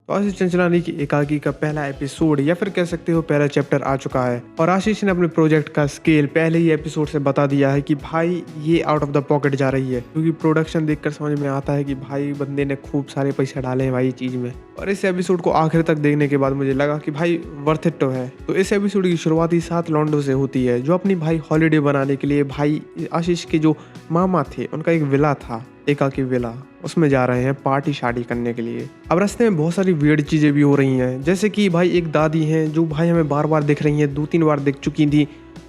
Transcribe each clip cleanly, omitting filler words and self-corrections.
तो आशीष चंचलानी की एकाकी का पहला एपिसोड या फिर कह सकते हो पहला चैप्टर आ चुका है और आशीष ने अपने प्रोजेक्ट का स्केल पहले ही एपिसोड से बता दिया है कि भाई ये आउट ऑफ द पॉकेट जा रही है, क्योंकि प्रोडक्शन देखकर समझ में आता है कि भाई बंदे ने खूब सारे पैसे डाले हैं भाई चीज में। और इस एपिसोड को आखिर तक देखने के बाद मुझे लगा कि भाई वर्थ इट तो है। तो इस एपिसोड की शुरुआत ही 7 लॉन्डो से होती है जो अपनी भाई हॉलीडे बनाने के लिए भाई आशीष के जो मामा थे उनका एक विला था, एकाकी विला, उसमें जा रहे हैं पार्टी शादी करने के लिए। अब रास्ते में बहुत सारी वियर्ड चीज़ें भी हो रही हैं, जैसे कि भाई एक दादी हैं जो भाई हमें बार बार दिख रही हैं, 2-3 बार दिख चुकी थी।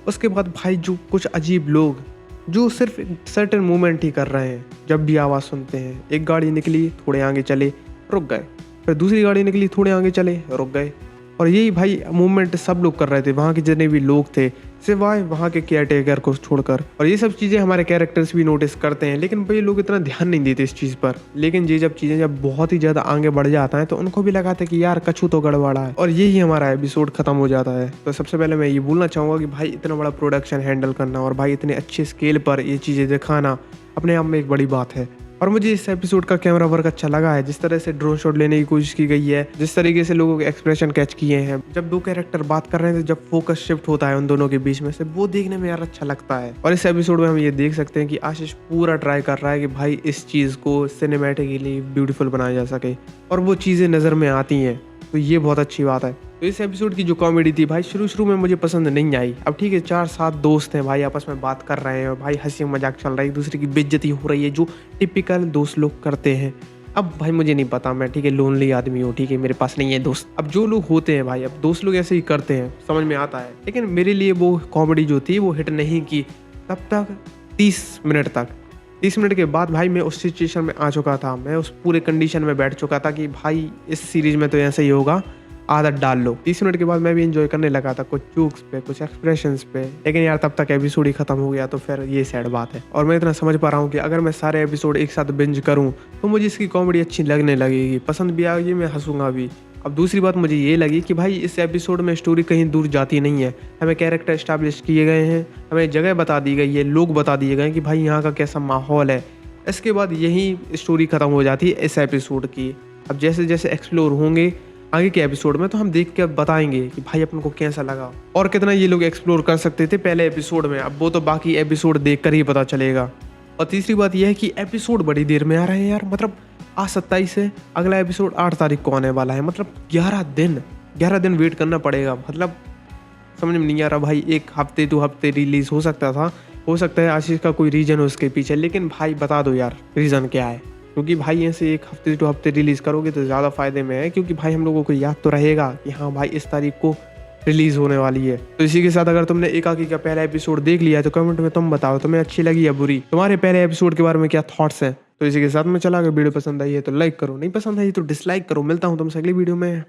उसके बाद भाई जो कुछ अजीब लोग जो सिर्फ सर्टेन मूवमेंट ही कर रहे हैं, जब भी आवाज़ सुनते हैं। एक गाड़ी निकली, थोड़े आगे चले, रुक गए, फिर दूसरी गाड़ी निकली, थोड़े आगे चले, रुक गए। और यही भाई मूवमेंट सब लोग कर रहे थे, वहाँ के जितने भी लोग थे, सिवाय वहाँ के केयर टेकर को छोड़कर। और ये सब चीज़ें हमारे कैरेक्टर्स भी नोटिस करते हैं, लेकिन भाई लोग इतना ध्यान नहीं देते इस चीज़ पर। लेकिन ये जब चीज़ें जब बहुत ही ज़्यादा आगे बढ़ जाता है तो उनको भी लगाता है कि यार कछु तो गड़बड़ा है, और यही हमारा एपिसोड खत्म हो जाता है। तो सबसे पहले मैं ये बोलना चाहूँगा कि भाई इतना बड़ा प्रोडक्शन हैंडल करना और भाई इतने अच्छे स्केल पर ये चीज़ें दिखाना अपने आप में एक बड़ी बात है। और मुझे इस एपिसोड का कैमरा वर्क अच्छा लगा है, जिस तरह से ड्रोन शॉट लेने की कोशिश की गई है, जिस तरीके से लोगों के एक्सप्रेशन कैच किए हैं, जब दो कैरेक्टर बात कर रहे थे, जब फोकस शिफ्ट होता है उन दोनों के बीच में से, वो देखने में यार अच्छा लगता है। और इस एपिसोड में हम ये देख सकते हैं कि आशीष पूरा ट्राई कर रहा है कि भाई इस चीज़ को सिनेमैटिकली ब्यूटीफुल बनाया जा सके, और वो चीज़ें नज़र में आती हैं, तो ये बहुत अच्छी बात है। तो इस एपिसोड की जो कॉमेडी थी भाई शुरू में मुझे पसंद नहीं आई। अब ठीक है, 4-7 दोस्त हैं भाई, आपस में बात कर रहे हैं भाई, हंसी मजाक चल रहा है, एक दूसरे की बेइज्जती हो रही है जो टिपिकल दोस्त लोग करते हैं। अब भाई मुझे नहीं पता, मैं ठीक है लोनली आदमी हूँ, ठीक है मेरे पास नहीं है दोस्त। अब जो लोग होते हैं भाई, अब दोस्त लोग ऐसे ही करते हैं, समझ में आता है। लेकिन मेरे लिए वो कॉमेडी जो थी वो हिट नहीं की तब तक 30 मिनट तक। 30 मिनट के बाद भाई मैं उस सिचुएशन में आ चुका था, मैं उस पूरे कंडीशन में बैठ चुका था कि भाई इस सीरीज में तो ऐसा ही होगा, आदत डाल लो। 30 मिनट के बाद मैं भी एंजॉय करने लगा था, कुछ जोक्स पे, कुछ एक्सप्रेशंस पे। लेकिन यार तब तक एपिसोड ही खत्म हो गया, तो फिर ये सैड बात है। और मैं इतना समझ पा रहा हूँ कि अगर मैं सारे एपिसोड एक साथ बिंज करूँ तो मुझे इसकी कॉमेडी अच्छी लगने लगेगी, पसंद भी आएगी, मैं हंसूंगा भी। अब दूसरी बात मुझे ये लगी कि भाई इस एपिसोड में स्टोरी कहीं दूर जाती नहीं है, हमें कैरेक्टर एस्टैब्लिश किए गए हैं, हमें जगह बता दी गई है, लोग बता दिए गए हैं कि भाई यहाँ का कैसा माहौल है। इसके बाद यही स्टोरी खत्म हो जाती है इस एपिसोड की। अब जैसे जैसे एक्सप्लोर होंगे आगे के एपिसोड में तो हम देख के बताएंगे कि भाई अपन को कैसा लगा और कितना ये लोग एक्सप्लोर कर सकते थे पहले एपिसोड में। अब वो तो बाकी एपिसोड देखकर ही पता चलेगा। और तीसरी बात यह है कि एपिसोड बड़ी देर में आ रहे हैं यार, मतलब आज 27 है, अगला एपिसोड 8 तारीख को आने वाला है, मतलब 11 दिन वेट करना पड़ेगा। मतलब समझ में नहीं आ रहा भाई, एक हफ्ते 2 हफ्ते रिलीज हो सकता था, हो सकता है आशीष का कोई रीजन हो उसके पीछे, लेकिन भाई बता दो यार रीज़न क्या है। क्योंकि भाई ऐसे एक हफ्ते 2 हफ्ते रिलीज़ करोगे तो ज़्यादा फ़ायदे में है, क्योंकि भाई हम लोगों को याद तो रहेगा कि हाँ भाई इस तारीख को रिलीज़ होने वाली है। तो इसी के साथ अगर तुमने एकाकी का पहला एपिसोड देख लिया है तो कमेंट में तुम बताओ तुम्हें अच्छी लगी या बुरी, तुम्हारे पहले एपिसोड के बारे में क्या थॉट्स हैं। तो इसी के साथ में चला, अगर वीडियो पसंद आई है तो लाइक करो, नहीं पसंद आई तो डिसलाइक करो। मिलता हूँ तुमसे अगली वीडियो में।